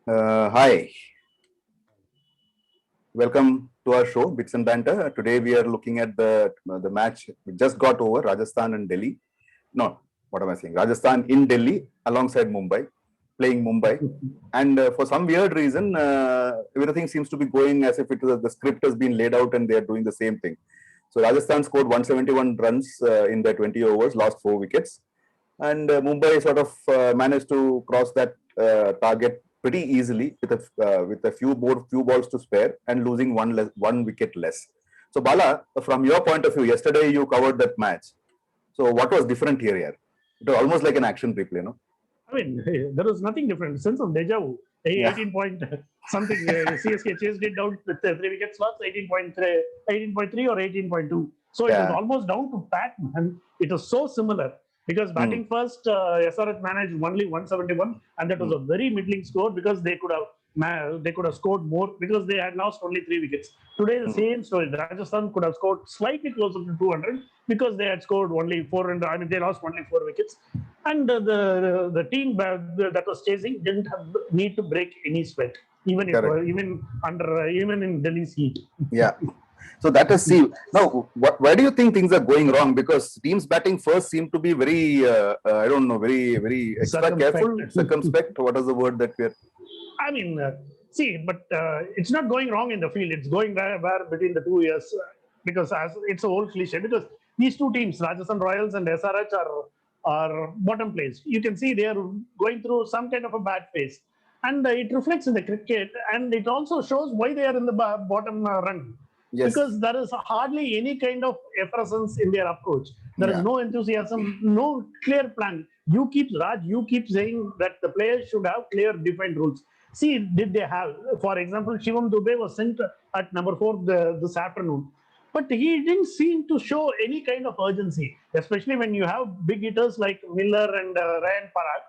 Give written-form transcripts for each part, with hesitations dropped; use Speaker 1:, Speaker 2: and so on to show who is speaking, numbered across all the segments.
Speaker 1: Hi, welcome to our show, Bits and Banter. Today we are looking at the match we just got over, Rajasthan and Delhi. No, what am I saying? Rajasthan in Delhi alongside Mumbai, playing Mumbai. And for some weird reason, everything seems to be going as if the script has been laid out and they are doing the same thing. So Rajasthan scored 171 runs in their 20 overs, lost 4 wickets. And Mumbai sort of managed to cross that target pretty easily with a few balls to spare and losing one wicket less. So Bala, from your point of view, yesterday you covered that match. So what was different here? Here, it was almost like an action replay, no?
Speaker 2: I mean, there was nothing different. Sense of deja vu.
Speaker 1: Yeah.
Speaker 2: 18 point something. CSK chased it down with 3 wickets lost, 18.3, 18.3 or 18.2. So it was almost down to pat, and it was so similar. Because batting first, SRH managed only 171, and that was a very middling score because they could have scored more because they had lost only 3 wickets. Today, the same story. Rajasthan could have scored slightly closer to 200 because they had scored only 400. I mean, they lost only 4 wickets, and the team that was chasing didn't have need to break any sweat, even even in Delhi's heat.
Speaker 1: Yeah. So that is see now. Why do you think things are going wrong? Because teams batting first seem to be very, I don't know, very extra careful, circumspect. What is the word that we're?
Speaker 2: I mean, see, but it's not going wrong in the field. It's going where between the 2 years because it's a old cliche. Because these two teams, Rajasthan Royals and SRH, are bottom place. You can see they are going through some kind of a bad phase, and it reflects in the cricket, and it also shows why they are in the bottom run.
Speaker 1: Yes.
Speaker 2: Because there is hardly any kind of effervescence in their approach. There is no enthusiasm, no clear plan. You keep saying that the players should have clear, defined rules. See, did they have? For example, Shivam Dube was sent at number 4 this afternoon, but he didn't seem to show any kind of urgency, especially when you have big hitters like Miller and Ryan Parag,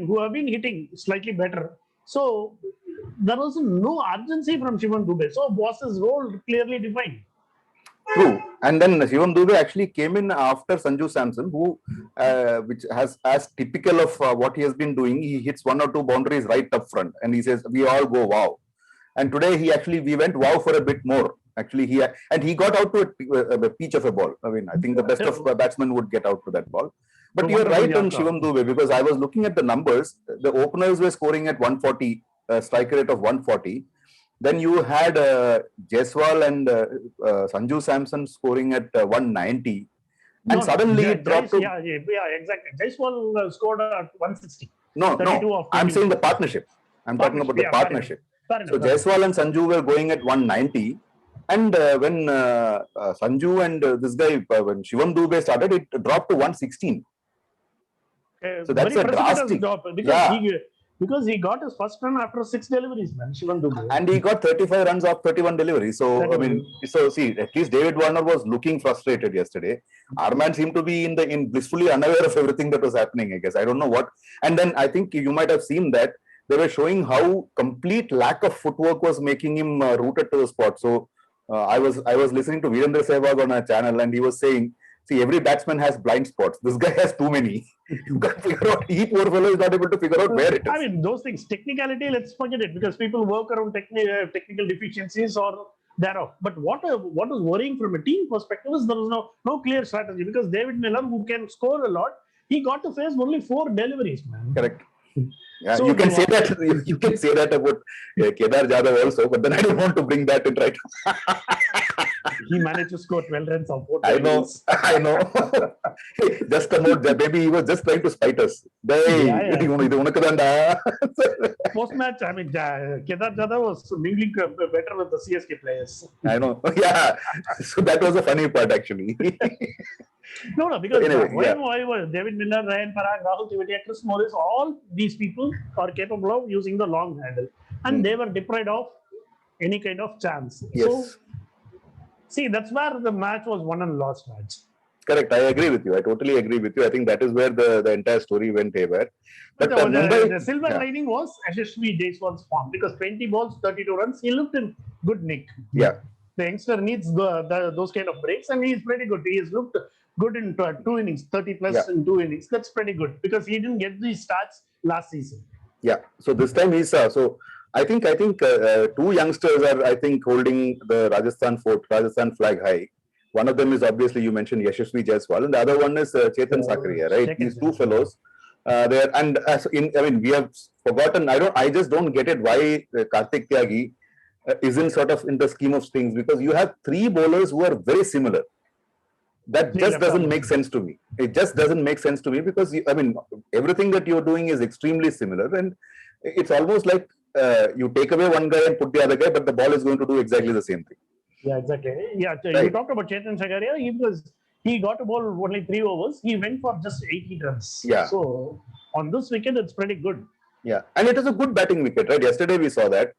Speaker 2: who have been hitting slightly better. So there was no urgency from Shivam Dube. So was his role clearly defined?
Speaker 1: True. And then Shivam Dube actually came in after Sanju Samson, who, which has as typical of what he has been doing, he hits 1 or 2 boundaries right up front, and he says, "We all go wow." And today we went wow for a bit more. Actually, he got out to a peach of a ball. I mean, I think the best of batsmen would get out to that ball. But you're right on Shivam Dube, because I was looking at the numbers. The openers were scoring at 140, strike rate of 140. Then you had Jaiswal and Sanju Samson scoring at 190. And suddenly it dropped to...
Speaker 2: Yeah, exactly. Jaiswal scored at 160.
Speaker 1: No. I'm saying the partnership. I'm talking about the partnership. So Jaiswal and Sanju were going at 190. And when Sanju and this guy, when Shivam Dube started, it dropped to 116. So that's a drastic
Speaker 2: drop because he got his first run after 6 deliveries, man. Shivam Dube.
Speaker 1: And he got 35 runs off 31 deliveries. So see, at least David Warner was looking frustrated yesterday. Arman seemed to be in blissfully unaware of everything that was happening, I guess. I don't know what. And then I think you might have seen that they were showing how complete lack of footwork was making him rooted to the spot. So I was listening to Virendra Sehwag on a channel, and he was saying, see, every batsman has blind spots. This guy has too many. You can't figure out. He, poor fellow, is not able to figure out where it is.
Speaker 2: I mean, those things, technicality, let's forget it, because people work around technical deficiencies or thereof. But what was worrying from a team perspective is there was no clear strategy, because David Miller, who can score a lot, he got to face only 4 deliveries, man.
Speaker 1: Correct. Yeah, so you can say that. You can say that about Kedar Jadhav also, but then I don't want to bring that in right now.
Speaker 2: He managed to score 12 runs on 4 deliveries.
Speaker 1: I know. Just about that. Maybe he was just trying to spite us.
Speaker 2: Post-match, I mean, Kedar Jadhav was mingling better with the CSK players.
Speaker 1: I know. Yeah. So that was a funny part, actually.
Speaker 2: No, because why David Miller, Ryan Parag, Rahul Tewatia, Chris Morris, all these people are capable of using the long handle, and they were deprived of any kind of chance.
Speaker 1: Yes.
Speaker 2: So, see, that's where the match was won and lost match.
Speaker 1: Correct. I agree with you. I totally agree with you. I think that is where the entire story went haywire. But
Speaker 2: the silver lining was Yashasvi Jaiswal's form, because 20 balls, 32 runs, he looked in good nick.
Speaker 1: Yeah.
Speaker 2: The youngster needs those kind of breaks, and he's pretty good. He has looked good in 2 innings, 30 plus in 2 innings. That's pretty good, because he didn't get these starts last season.
Speaker 1: Yeah. So this time he's I think two youngsters are holding the Rajasthan flag high. One of them is obviously you mentioned Yashasvi Jaiswal, and the other one is Chetan Sakriya, right? These two fellows. There and as in, I mean, we have forgotten. I just don't get it why Kartik Tyagi isn't sort of in the scheme of things, because you have three bowlers who are very similar. That just doesn't make sense to me. It just doesn't make sense to me because I mean everything that you're doing is extremely similar, and it's almost like you take away one guy and put the other guy, but the ball is going to do exactly the same thing.
Speaker 2: Yeah, exactly. Yeah,
Speaker 1: Right.
Speaker 2: you talked about Chetan Sakaria. He got to bowl only 3 overs. He went for just 18 runs.
Speaker 1: Yeah.
Speaker 2: So on this wicket, it's pretty good.
Speaker 1: Yeah, and it is a good batting wicket, right? Yesterday we saw that.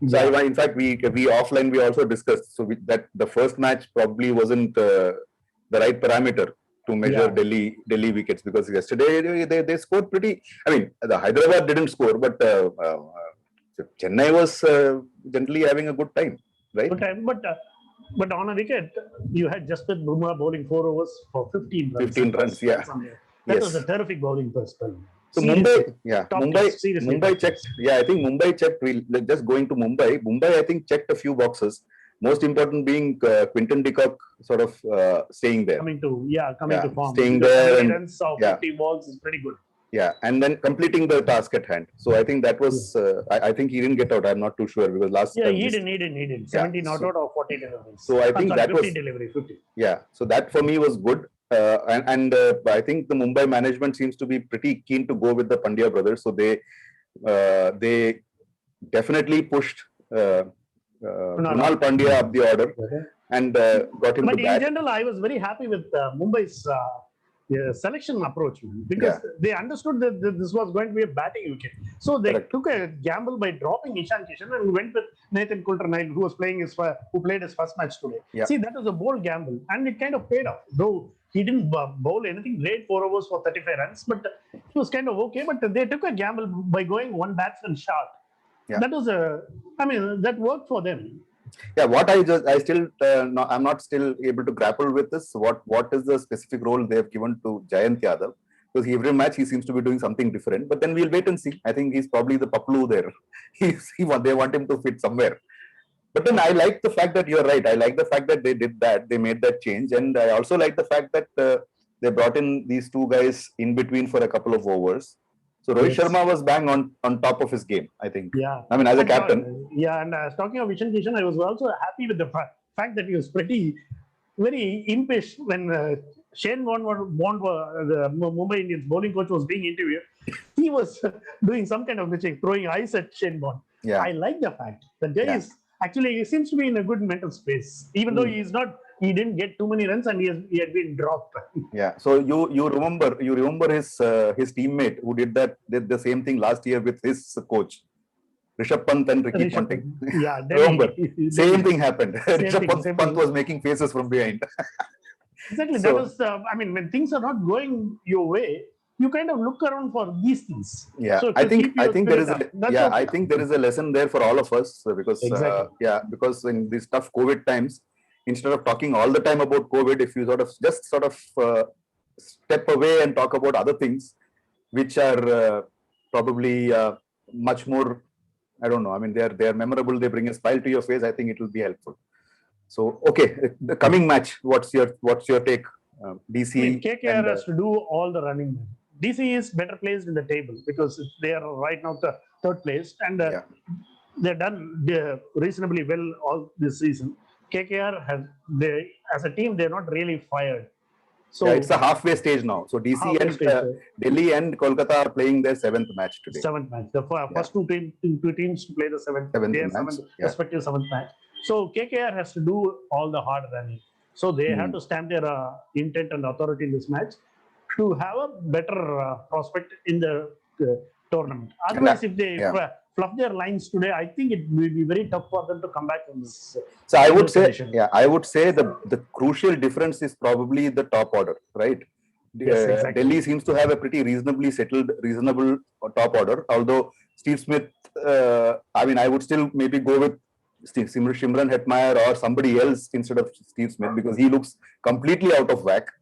Speaker 1: So in fact, we offline we also discussed that the first match probably wasn't the right parameter to measure Delhi wickets, because yesterday they scored pretty. I mean, the Hyderabad didn't score, but Chennai was generally having a good time, right?
Speaker 2: Good time, but on a wicket, you had Jasprit Bumrah bowling 4 overs for 15 runs.
Speaker 1: 15 runs, yeah.
Speaker 2: That was a terrific bowling first spell.
Speaker 1: So Mumbai checked. Yeah, I think Mumbai checked. Just going to Mumbai. Mumbai, I think, checked a few boxes. Most important being Quinton de Kock sort of staying there.
Speaker 2: Coming to form.
Speaker 1: Staying there.
Speaker 2: And runs of 50 balls is pretty good.
Speaker 1: Yeah, and then completing the task at hand. So I think that was. I think he didn't get out. I'm not too sure because last time.
Speaker 2: He didn't. 70 not out or 40 deliveries.
Speaker 1: So I think that
Speaker 2: 50 delivery, 50.
Speaker 1: Yeah, so that for me was good. I think the Mumbai management seems to be pretty keen to go with the Pandya brothers. So they definitely pushed Krunal Pandya up the order and got him to bat. But
Speaker 2: in general, I was very happy with Mumbai's selection approach, because they understood that this was going to be a batting wicket. So they took a gamble by dropping Ishan Kishan and went with Nathan Coulter-Nile, who played his first match today. Yeah. See, that was a bold gamble, and it kind of paid off. Though he didn't bowl anything great, 4 overs for 35 runs, but it was kind of okay. But they took a gamble by going one batsman short. Yeah. That was that worked for them.
Speaker 1: Yeah, what I'm not still able to grapple with this. What is the specific role they have given to Jayant Yadav? Because every match he seems to be doing something different. But then we'll wait and see. I think he's probably the Paplu there. They want him to fit somewhere. But then I like the fact that you're right. I like the fact that they did that. They made that change, and I also like the fact that they brought in these two guys in between for a couple of overs. So Rohit Sharma was bang on top of his game, I think.
Speaker 2: Yeah.
Speaker 1: I mean, as a captain.
Speaker 2: And talking of Ishan Kishan, I was also happy with the fact that he was very impish when Shane Warne, the Mumbai Indians bowling coach, was being interviewed. He was doing some kind of mistake, throwing ice at Shane Warne. Yeah. I like the fact that guy is actually, he seems to be in a good mental space, even though he didn't get too many runs and he had been dropped. Yeah.
Speaker 1: So you remember his teammate who did the same thing last year with his coach, Rishabh Pant and Ricky Ponting.
Speaker 2: Yeah.
Speaker 1: Remember, same thing happened. Rishabh Pant was making faces from behind.
Speaker 2: Exactly. So, that was. When things are not going your way, you kind of look around for these things.
Speaker 1: Yeah, so I think there is I think there is a lesson there for all of us, because because in these tough COVID times, instead of talking all the time about COVID, if you sort of step away and talk about other things, which are probably much more, I don't know. I mean, they are memorable. They bring a smile to your face. I think it will be helpful. So, okay, the coming match. What's your take? DC.
Speaker 2: KKR has to do all the running. DC is better placed in the table because they are right now the third place, and they've done reasonably well all this season. KKR as a team, they're not really fired. So
Speaker 1: it's a halfway stage now. So DC and Delhi and Kolkata are playing their 7th match today.
Speaker 2: 7th match. The first two teams to play the 7th respective 7th match. So KKR has to do all the hard running. So they have to stamp their intent and authority in this match to have a better prospect in the tournament. Otherwise, if they fluff their lines today, I think it will be very tough for them to come back from this.
Speaker 1: So I would say the crucial difference is probably the top order, right?
Speaker 2: Yes, exactly.
Speaker 1: Delhi seems to have a pretty reasonable top order. Although Steve Smith, I would still maybe go with Shimran Hetmeyer or somebody else instead of Steve Smith, because he looks completely out of whack.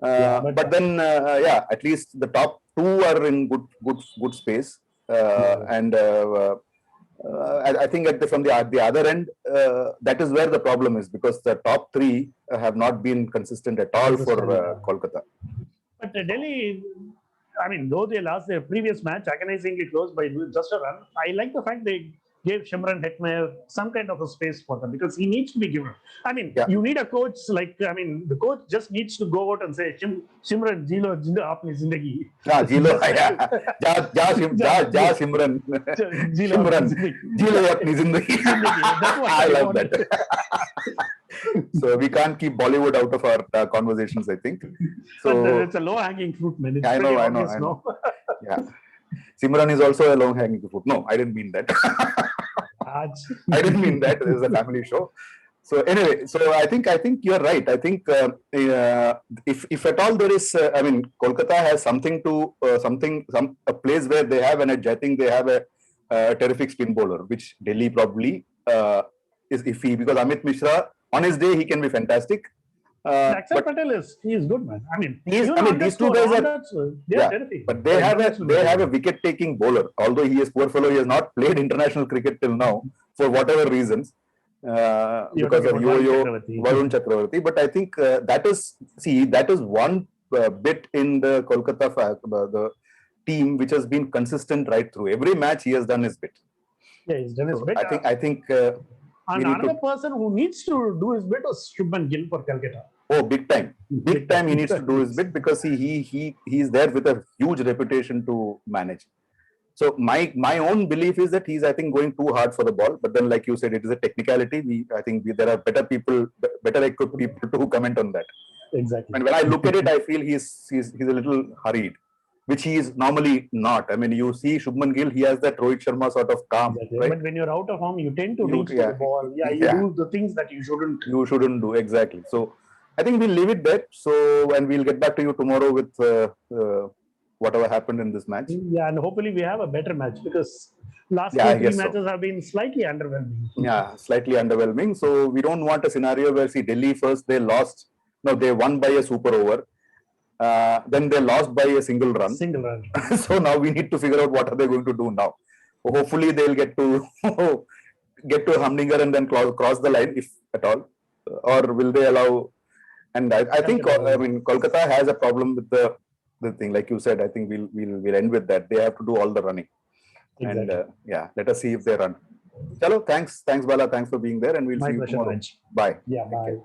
Speaker 1: But then, at least the top two are in good space. and I think from the other end, that is where the problem is, because the top three have not been consistent at all for Kolkata.
Speaker 2: But Delhi, I mean, though they lost their previous match agonizingly close by just a run, I like the fact they gave Shimran Hetmyer some kind of a space for them, because he needs to be given. I mean, you need a coach like, I mean, the coach just needs to go out and say, Shimran, Jilo, aapni zindagi.
Speaker 1: Jilo, ja Shimran. Shimran, Jilo apni zindagi. I love that. So we can't keep Bollywood out of our conversations, I think. So
Speaker 2: but it's a low-hanging fruit, man. It's
Speaker 1: I know. Yeah, Simran is also a low-hanging fruit. No, I didn't mean that. I didn't mean that. This is a family show. So anyway, so I think you're right. I think if at all there is, I mean, Kolkata has something to a place where they have an edge. I think they have a terrific spin bowler, which Delhi probably is iffy, because Amit Mishra, on his day, he can be fantastic.
Speaker 2: Axar Patel is good, man. I mean,
Speaker 1: these two guys are
Speaker 2: terrific.
Speaker 1: But they have a wicket-taking bowler. Although he is poor fellow, he has not played international cricket till now for whatever reasons, because of Yo-Yo, Varun Chakravarti. But I think that is one bit in the Kolkata the team which has been consistent right through. Every match he has done his bit.
Speaker 2: Yeah, he's done his bit.
Speaker 1: I think.
Speaker 2: And another person who needs to do his bit was Shubman Gill for Calcutta.
Speaker 1: Oh, big time! Big time. He needs to do his bit, because he's there with a huge reputation to manage. So my own belief is that he's, I think, going too hard for the ball. But then, like you said, it is a technicality. I think there are better equipped people to comment on that.
Speaker 2: Exactly.
Speaker 1: And when I look at it, I feel he's a little hurried, which he is normally not. I mean, you see Shubman Gill, he has that Rohit Sharma sort of calm.
Speaker 2: Exactly. Right? But when you're out of form, you tend to reach for the ball. You do the things that you shouldn't.
Speaker 1: You shouldn't do, exactly. So I think we'll leave it there. So, and we'll get back to you tomorrow with whatever happened in this match.
Speaker 2: Yeah, and hopefully we have a better match, because last 3 matches have been slightly underwhelming.
Speaker 1: Yeah, slightly underwhelming. So we don't want a scenario where, see, Delhi first they lost. No, they won by a super over. Then they lost by a single run. So now we need to figure out what are they going to do now. Hopefully they'll get to Hamdinger and then cross the line, if at all, or will they allow? And I think Kolkata has a problem with the thing, like you said. I think we'll end with that. They have to do all the running. Exactly. And let us see if they run. Chalo, thanks Bala, thanks for being there, and we'll see you tomorrow. Bye.
Speaker 2: Yeah, bye.